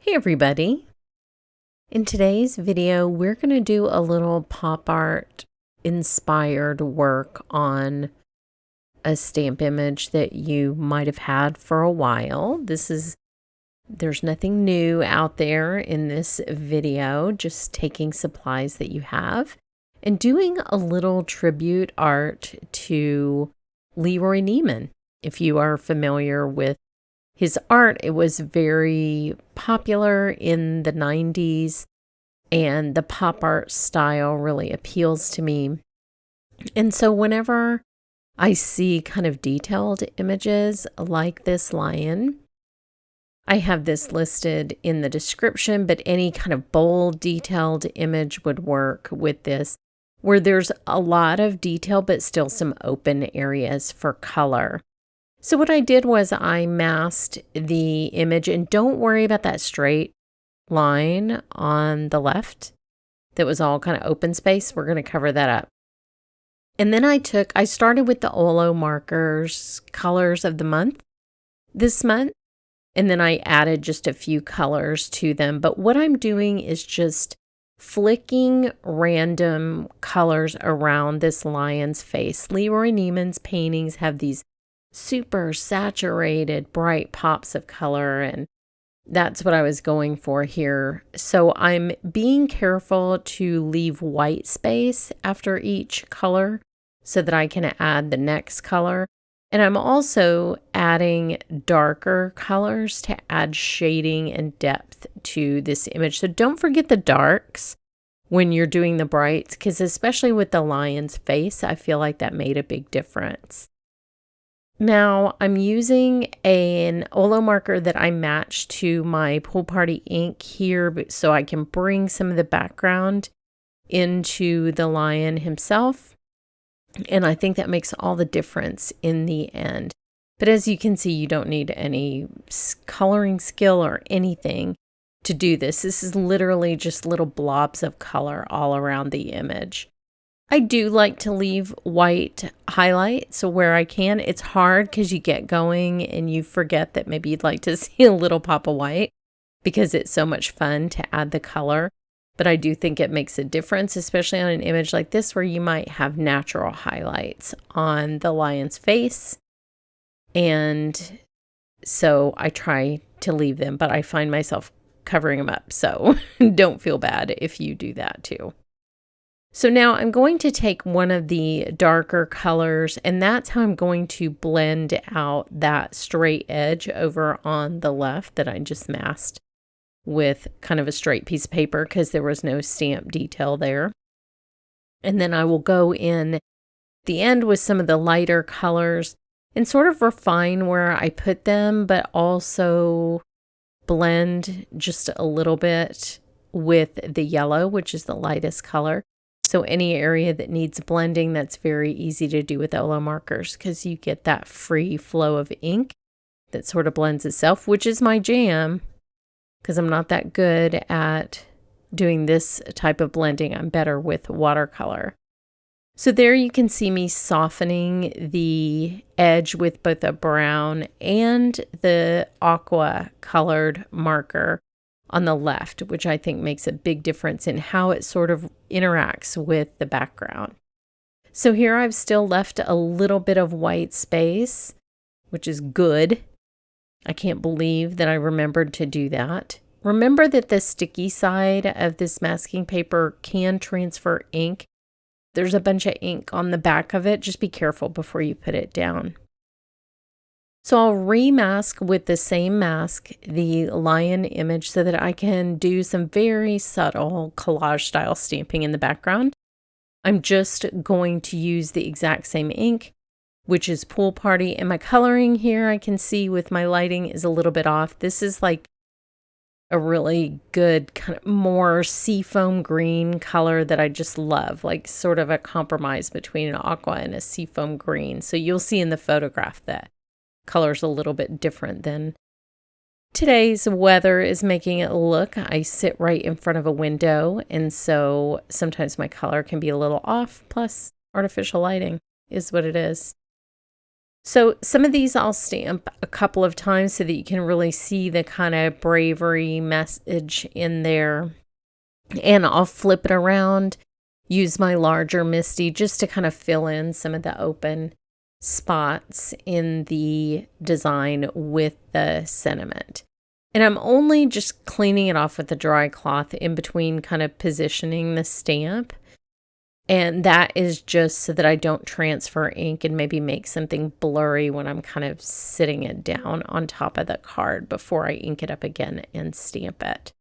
Hey everybody! In today's video, we're going to do a little pop art inspired work on a stamp image that you might have had for a while. There's nothing new out there in this video, just taking supplies that you have and doing a little tribute art to LeRoy Neiman. If you are familiar with his art, it was very popular in the 90s, and the pop art style really appeals to me. And so whenever I see kind of detailed images like this lion, I have this listed in the description, but any kind of bold, detailed image would work with this, where there's a lot of detail, but still some open areas for color. So what I did was I masked the image, and don't worry about that straight line on the left that was all kind of open space. We're going to cover that up. And then I started with the OLO Markers colors of the month this month, and then I added just a few colors to them. But what I'm doing is just flicking random colors around this lion's face. LeRoy Neiman's paintings have these super saturated, bright pops of color, and that's what I was going for here. So I'm being careful to leave white space after each color so that I can add the next color. And I'm also adding darker colors to add shading and depth to this image. So don't forget the darks when you're doing the brights, because especially with the lion's face, I feel like that made a big difference. Now, I'm using an OLO marker that I matched to my Pool Party ink here so I can bring some of the background into the lion himself. And I think that makes all the difference in the end. But as you can see, you don't need any coloring skill or anything to do this. This is literally just little blobs of color all around the image. I do like to leave white highlights where I can. It's hard because you get going and you forget that maybe you'd like to see a little pop of white because it's so much fun to add the color. But I do think it makes a difference, especially on an image like this where you might have natural highlights on the lion's face. And so I try to leave them, but I find myself covering them up. So don't feel bad if you do that too. So now I'm going to take one of the darker colors, and that's how I'm going to blend out that straight edge over on the left that I just masked with kind of a straight piece of paper because there was no stamp detail there. And then I will go in at the end with some of the lighter colors and sort of refine where I put them, but also blend just a little bit with the yellow, which is the lightest color. So any area that needs blending, that's very easy to do with OLO markers because you get that free flow of ink that sort of blends itself, which is my jam because I'm not that good at doing this type of blending. I'm better with watercolor. So there you can see me softening the edge with both a brown and the aqua colored marker on the left, which I think makes a big difference in how it sort of interacts with the background. So here I've still left a little bit of white space, which is good. I can't believe that I remembered to do that. Remember that the sticky side of this masking paper can transfer ink. There's a bunch of ink on the back of it. Just be careful before you put it down. So I'll remask with the same mask the lion image so that I can do some very subtle collage style stamping in the background. I'm just going to use the exact same ink, which is Pool Party, and my coloring here I can see with my lighting is a little bit off. This is like a really good kind of more seafoam green color that I just love, like sort of a compromise between an aqua and a seafoam green. So you'll see in the photograph that color's a little bit different than today's weather is making it look. I sit right in front of a window, and so sometimes my color can be a little off, plus artificial lighting is what it is. So some of these I'll stamp a couple of times so that you can really see the kind of bravery message in there. And I'll flip it around, use my larger Misty just to kind of fill in some of the open spots in the design with the sentiment. And I'm only just cleaning it off with a dry cloth in between kind of positioning the stamp. And that is just so that I don't transfer ink and maybe make something blurry when I'm kind of sitting it down on top of the card before I ink it up again and stamp it.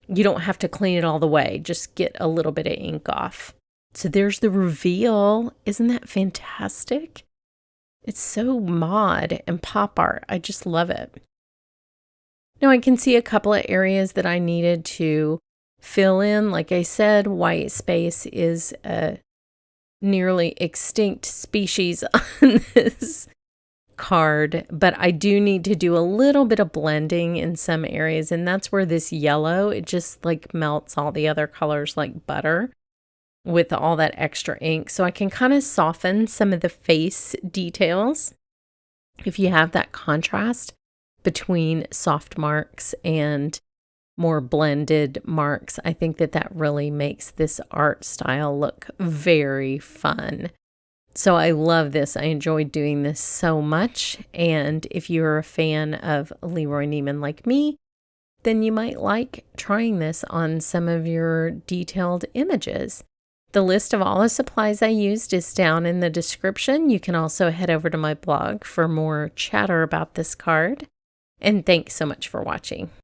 You don't have to clean it all the way, just get a little bit of ink off. So there's the reveal. Isn't that fantastic? It's so mod and pop art. I just love it. Now I can see a couple of areas that I needed to fill in. Like I said, white space is a nearly extinct species on this card, but I do need to do a little bit of blending in some areas, and that's where this yellow, it just like melts all the other colors like butter with all that extra ink. So I can kind of soften some of the face details if you have that contrast between soft marks and more blended marks. I think that that really makes this art style look very fun. So I love this. I enjoyed doing this so much. And if you're a fan of LeRoy Neiman like me, then you might like trying this on some of your detailed images. The list of all the supplies I used is down in the description. You can also head over to my blog for more chatter about this card. And thanks so much for watching.